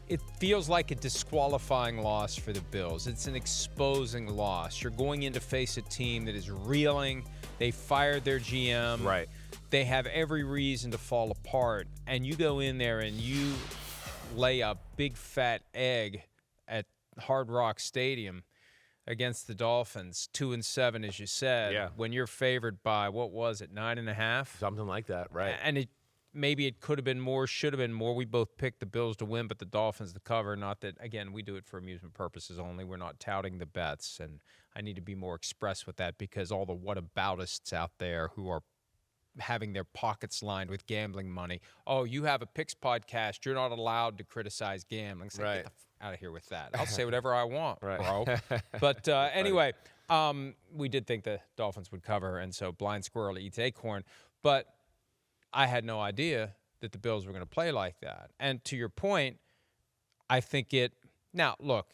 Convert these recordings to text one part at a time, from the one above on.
It feels like a disqualifying loss for the Bills. It's an exposing loss. You're going in to face a team that is reeling. They fired their GM. Right. They have every reason to fall apart. And you go in there and you lay a big fat egg at Hard Rock Stadium against the Dolphins, 2-7, as you said, when you're favored by, what was it, 9.5? Something like that, right. And maybe it could have been more, should have been more. We both picked the Bills to win, but the Dolphins to cover. Not that, again, we do it for amusement purposes only. We're not touting the bets, and I need to be more express with that because all the whataboutists out there who are having their pockets lined with gambling money. Oh, you have a picks podcast. You're not allowed to criticize gambling. So get the out of here with that. I'll say whatever I want, bro. But anyway, we did think the Dolphins would cover, and so blind squirrel eats acorn. But I had no idea that the Bills were going to play like that. And to your point, I think it – now, look,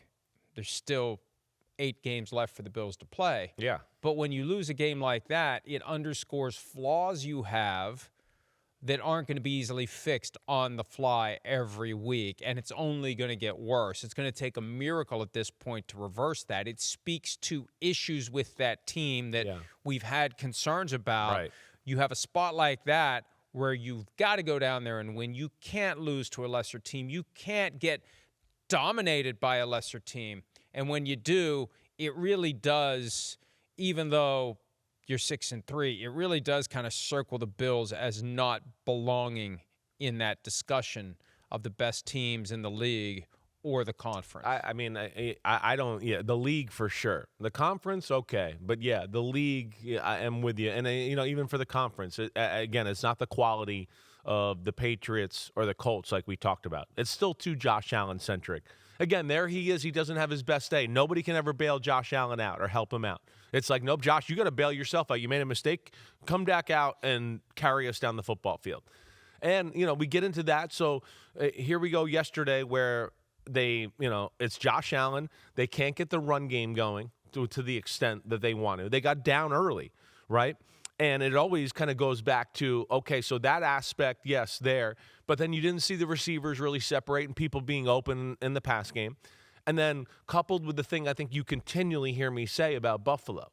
there's still 8 games left for the Bills to play. Yeah. But when you lose a game like that, it underscores flaws you have that aren't going to be easily fixed on the fly every week, and it's only going to get worse. It's going to take a miracle at this point to reverse that. It speaks to issues with that team that we've had concerns about. Right. You have a spot like that where you've got to go down there and win. You can't lose to a lesser team. You can't get dominated by a lesser team. And when you do, it really does, even though you're 6-3, it really does kind of circle the Bills as not belonging in that discussion of the best teams in the league or the conference. I mean, I don't. Yeah, the league for sure. The conference, okay, but yeah, the league. I am with you. And even for the conference, again, it's not the quality of the Patriots or the Colts like we talked about. It's still too Josh Allen centric. Again, there he is. He doesn't have his best day. Nobody can ever bail Josh Allen out or help him out. It's like, nope, Josh, you got to bail yourself out. You made a mistake. Come back out and carry us down the football field. And, we get into that. So here we go yesterday where they, it's Josh Allen. They can't get the run game going to the extent that they want to. They got down early, right? And it always kind of goes back to, okay, so that aspect, yes, there. But then you didn't see the receivers really separate and people being open in the pass game. And then coupled with the thing I think you continually hear me say about Buffalo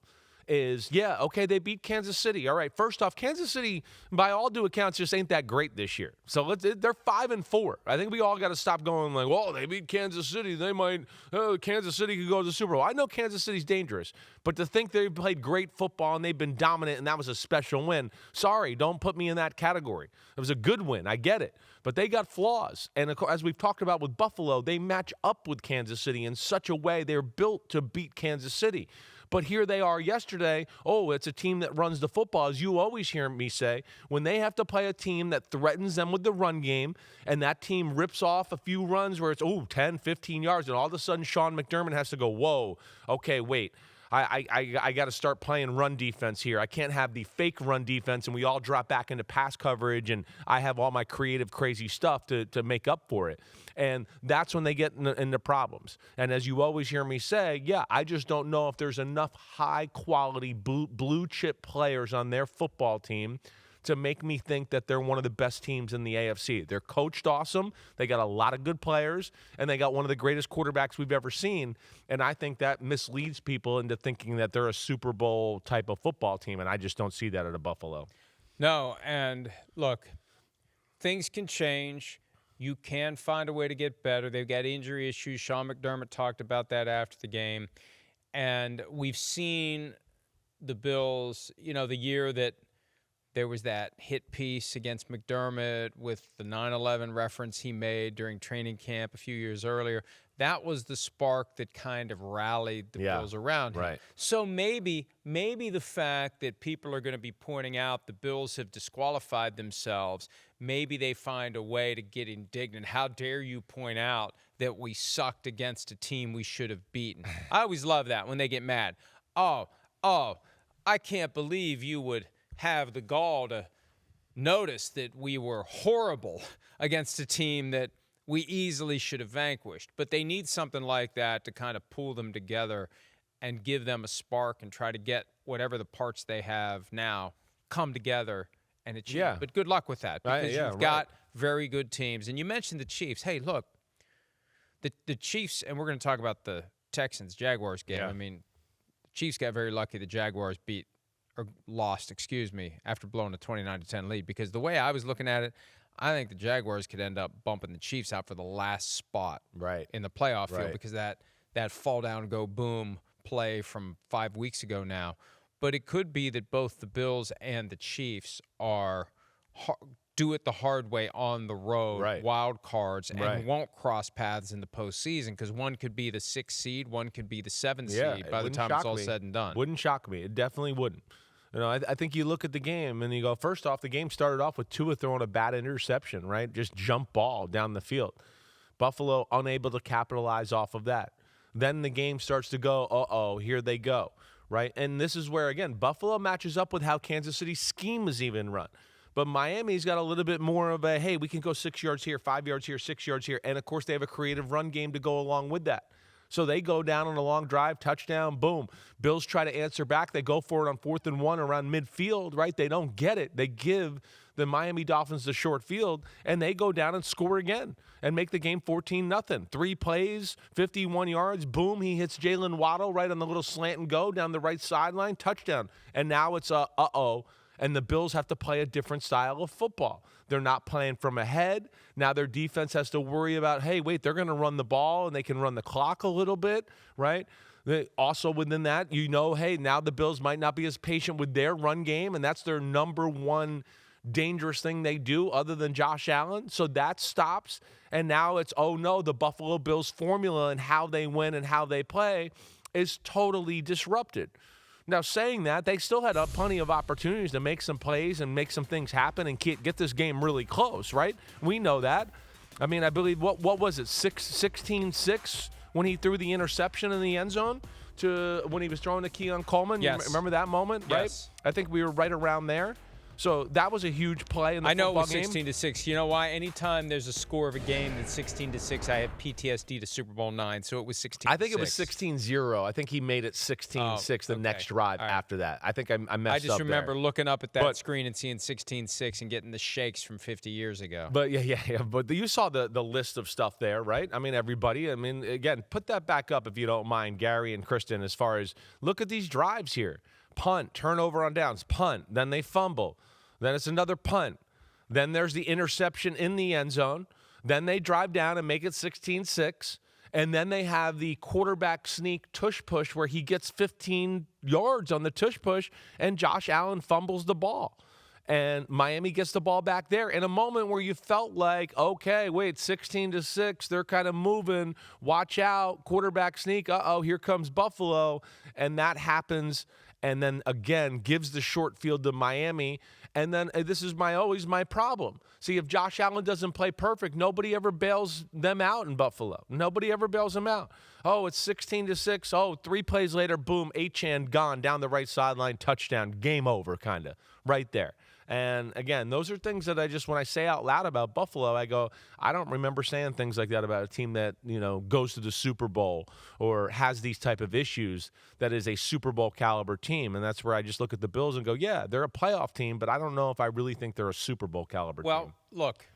is, okay, they beat Kansas City. All right, first off, Kansas City, by all due accounts, just ain't that great this year. So they're 5-4. I think we all got to stop going like, well, they beat Kansas City. They might, Kansas City could go to the Super Bowl. I know Kansas City's dangerous, but to think they played great football and they've been dominant and that was a special win, sorry, don't put me in that category. It was a good win. I get it. But they got flaws. And as we've talked about with Buffalo, they match up with Kansas City in such a way they're built to beat Kansas City. But here they are yesterday. Oh, it's a team that runs the football, as you always hear me say. When they have to play a team that threatens them with the run game, and that team rips off a few runs where it's, 10, 15 yards, and all of a sudden Sean McDermott has to go, whoa, okay, wait. I got to start playing run defense here. I can't have the fake run defense, and we all drop back into pass coverage, and I have all my creative, crazy stuff to make up for it. And that's when they get into problems. And as you always hear me say, I just don't know if there's enough high-quality blue-chip players on their football team to make me think that they're one of the best teams in the AFC. They're coached awesome. They got a lot of good players, and they got one of the greatest quarterbacks we've ever seen. And I think that misleads people into thinking that they're a Super Bowl type of football team, and I just don't see that at a Buffalo. No, and look, things can change. You can find a way to get better. They've got injury issues. Sean McDermott talked about that after the game. And we've seen the Bills, the year that there was that hit piece against McDermott with the 9/11 reference he made during training camp a few years earlier. That was the spark that kind of rallied the Bills around him. Right. So maybe the fact that people are going to be pointing out the Bills have disqualified themselves, maybe they find a way to get indignant. How dare you point out that we sucked against a team we should have beaten? I always love that when they get mad. Oh, I can't believe you would have the gall to notice that we were horrible against a team that we easily should have vanquished. But they need something like that to kind of pull them together and give them a spark and try to get whatever the parts they have now come together and achieve. Yeah. But good luck with that because you've got very good teams. And you mentioned the Chiefs. Hey, look, the Chiefs, and we're going to talk about the Texans-Jaguars game. Yeah. I mean, the Chiefs got very lucky the Jaguars lost, after blowing a 29-10 lead, because the way I was looking at it, I think the Jaguars could end up bumping the Chiefs out for the last spot in the playoff field because that fall down, go boom play from 5 weeks ago now. But it could be that both the Bills and the Chiefs do it the hard way on the road, wild cards, and won't cross paths in the postseason, because one could be the 6th seed, one could be the 7th seed by the time it's all said and done. Wouldn't shock me. It definitely wouldn't. I think you look at the game and you go, first off, the game started off with Tua throwing a bad interception, right? Just jump ball down the field. Buffalo unable to capitalize off of that. Then the game starts to go, here they go, right? And this is where, again, Buffalo matches up with how Kansas City's scheme is even run. But Miami's got a little bit more of a, hey, we can go 6 yards here, 5 yards here, 6 yards here. And, of course, they have a creative run game to go along with that. So they go down on a long drive, touchdown, boom. Bills try to answer back. They go for it on 4th and 1 around midfield, right? They don't get it. They give the Miami Dolphins the short field, and they go down and score again and make the game 14-0. 3 plays, 51 yards, boom, he hits Jalen Waddle right on the little slant and go down the right sideline, touchdown. And now it's and the Bills have to play a different style of football. They're not playing from ahead. Now their defense has to worry about, hey, wait, they're going to run the ball and they can run the clock a little bit, right? Also within that, hey, now the Bills might not be as patient with their run game, and that's their number one dangerous thing they do other than Josh Allen. So that stops, and now it's, the Buffalo Bills formula and how they win and how they play is totally disrupted. Now, saying that, they still had plenty of opportunities to make some plays and make some things happen and get this game really close, right? We know that. I mean, I believe, what was it, 16-6 when he threw the interception in the end zone when he was throwing to Keon Coleman? Yes. You remember that moment, right? Yes. I think we were right around there. So that was a huge play in the football game. I know it was 16-6. You know why? Anytime there's a score of a game that's 16-6, I have PTSD to Super Bowl IX, so it was 16-6. I think it was 16-0. I think he made it 16-6 the next drive after that. I think I messed up. I just remember looking up at that screen and seeing 16-6 and getting the shakes from 50 years ago. But yeah. But you saw the list of stuff there, right? I mean, everybody. I mean, again, put that back up if you don't mind, Gary and Kristen, as far as look at these drives here. Punt, turnover on downs, punt, then they fumble. Then it's another punt. Then there's the interception in the end zone. Then they drive down and make it 16-6. And then they have the quarterback sneak tush push where he gets 15 yards on the tush push, and Josh Allen fumbles the ball. And Miami gets the ball back there in a moment where you felt like, okay, wait, 16-6, they're kind of moving. Watch out, quarterback sneak. Here comes Buffalo. And that happens, and then again gives the short field to Miami. And then this is always my problem. See, if Josh Allen doesn't play perfect, nobody ever bails them out in Buffalo. Nobody ever bails them out. It's 16-6. 3 plays later, boom, Achane gone down the right sideline, touchdown, game over, kind of, right there. And again, those are things that when I say out loud about Buffalo, I go, I don't remember saying things like that about a team that, goes to the Super Bowl or has these type of issues that is a Super Bowl caliber team. And that's where I just look at the Bills and go, yeah, they're a playoff team, but I don't know if I really think they're a Super Bowl caliber team. Well, look,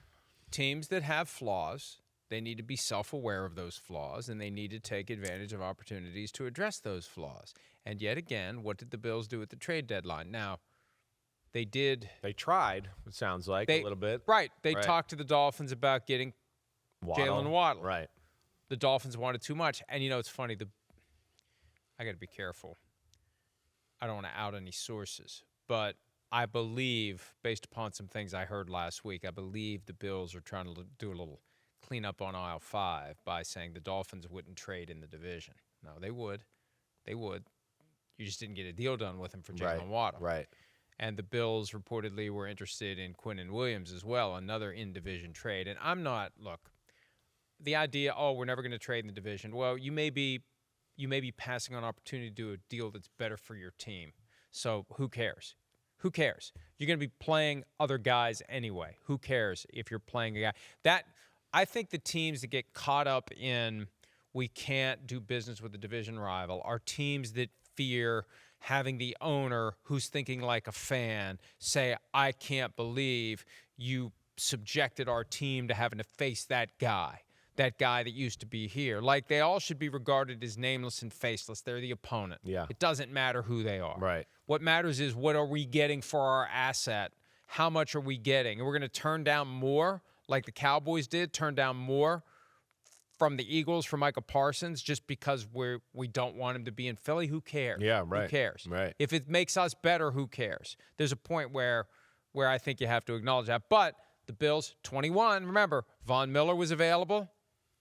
teams that have flaws, they need to be self-aware of those flaws, and they need to take advantage of opportunities to address those flaws. And yet again, what did the Bills do at the trade deadline? Now, they tried, it sounds like, a little bit. Right. They talked to the Dolphins about getting Jalen Waddle. Right. The Dolphins wanted too much. And, it's funny. I got to be careful. I don't want to out any sources. But I believe, based upon some things I heard last week, I believe the Bills are trying to do a little cleanup on aisle 5 by saying the Dolphins wouldn't trade in the division. No, they would. They would. You just didn't get a deal done with them for Jalen Waddle. Right. And the Bills reportedly were interested in Quinnen Williams as well, another in-division trade. And I'm not, look, the idea, we're never going to trade in the division. Well, you may be passing on an opportunity to do a deal that's better for your team. So who cares? Who cares? You're going to be playing other guys anyway. Who cares if you're playing a guy? I think the teams that get caught up in we can't do business with a division rival are teams that fear having the owner who's thinking like a fan say, I can't believe you subjected our team to having to face that guy. that guy that used to be here. Like, they all should be regarded as nameless and faceless. They're the opponent. Yeah. It doesn't matter who they are. Right. What matters is, what are we getting for our asset? How much are we getting? And we're going to turn down more, like the Cowboys did, turn down more from the Eagles for Micah Parsons just because we don't want him to be in Philly. Who cares? Yeah, right. Who cares? Right. If it makes us better, who cares? There's a point where I think you have to acknowledge that. But the Bills, 21, remember, Von Miller was available.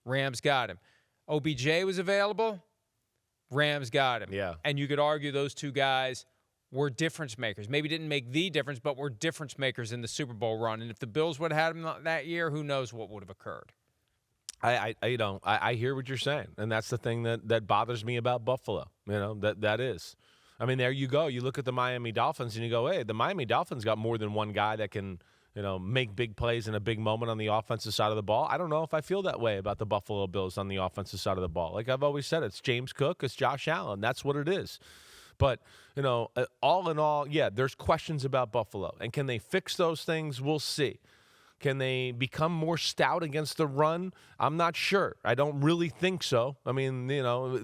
Rams got him. OBJ was available. Rams got him. Yeah. And you could argue those two guys were difference makers. Maybe didn't make the difference, but were difference makers in the Super Bowl run. And if the Bills would have had him that year, who knows what would have occurred. I hear what you're saying, and that's the thing that bothers me about Buffalo. That is. I mean, there you go. You look at the Miami Dolphins, and you go, hey, the Miami Dolphins got more than one guy that can – make big plays in a big moment on the offensive side of the ball. I don't know if I feel that way about the Buffalo Bills on the offensive side of the ball. Like I've always said, it's James Cook, it's Josh Allen. That's what it is. But, all in all, yeah, there's questions about Buffalo. And can they fix those things? We'll see. Can they become more stout against the run? I'm not sure. I don't really think so. I mean,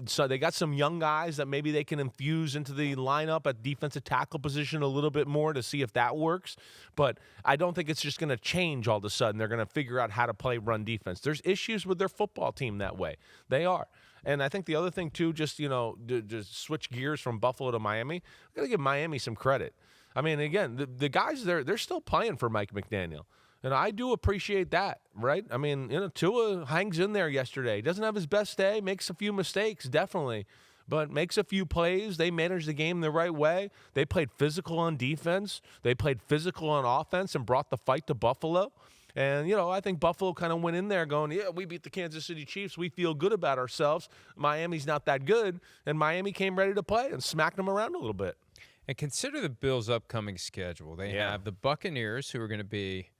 so they got some young guys that maybe they can infuse into the lineup at defensive tackle position a little bit more to see if that works. But I don't think it's just going to change all of a sudden. They're going to figure out how to play run defense. There's issues with their football team that way. They are. And I think the other thing, too, just switch gears from Buffalo to Miami, I've got to give Miami some credit. I mean, again, the guys there, they're still playing for Mike McDaniel. And I do appreciate that, right? I mean, Tua hangs in there yesterday. Doesn't have his best day, makes a few mistakes, definitely, but makes a few plays. They managed the game the right way. They played physical on defense. They played physical on offense and brought the fight to Buffalo. And, I think Buffalo kind of went in there going, yeah, we beat the Kansas City Chiefs. We feel good about ourselves. Miami's not that good. And Miami came ready to play and smacked them around a little bit. And consider the Bills' upcoming schedule. They have the Buccaneers, who are going to be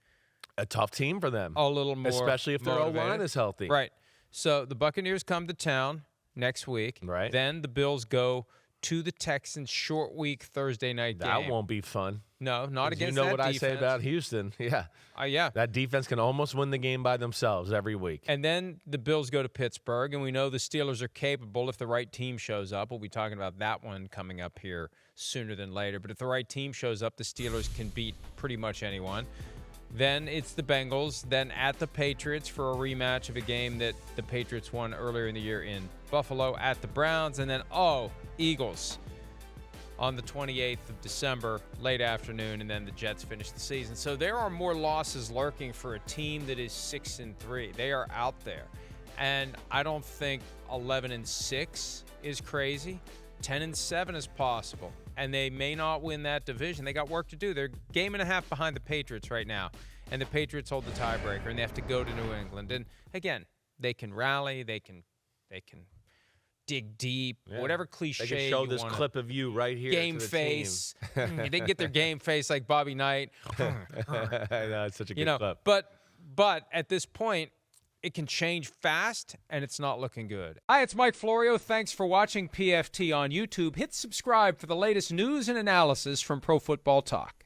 a tough team for them. A little more especially if their O-line is healthy. Right. So the Buccaneers come to town next week. Right. Then the Bills go to the Texans, short week Thursday night game. That won't be fun. No, not against that defense. You know what I say about Houston. Yeah. Yeah. That defense can almost win the game by themselves every week. And then the Bills go to Pittsburgh, and we know the Steelers are capable if the right team shows up. We'll be talking about that one coming up here sooner than later. But if the right team shows up, the Steelers can beat pretty much anyone. Then it's the Bengals, then at the Patriots for a rematch of a game that the Patriots won earlier in the year in Buffalo, at the Browns, and then, Eagles on the 28th of December, late afternoon, and then the Jets finish the season. So there are more losses lurking for a team that is 6-3. They are out there. And I don't think 11-6 is crazy. 10-7 is possible. And they may not win that division. They got work to do. They're a game and a half behind the Patriots right now. And the Patriots hold the tiebreaker, and they have to go to New England. And again, they can rally, they can dig deep, whatever cliche they can show you this wanna, clip of you right here. Game to the face. team. They can get their game face like Bobby Knight. I know, it's such a good clip. But at this point, it can change fast, and it's not looking good. Hi, it's Mike Florio. Thanks for watching PFT on YouTube. Hit subscribe for the latest news and analysis from Pro Football Talk.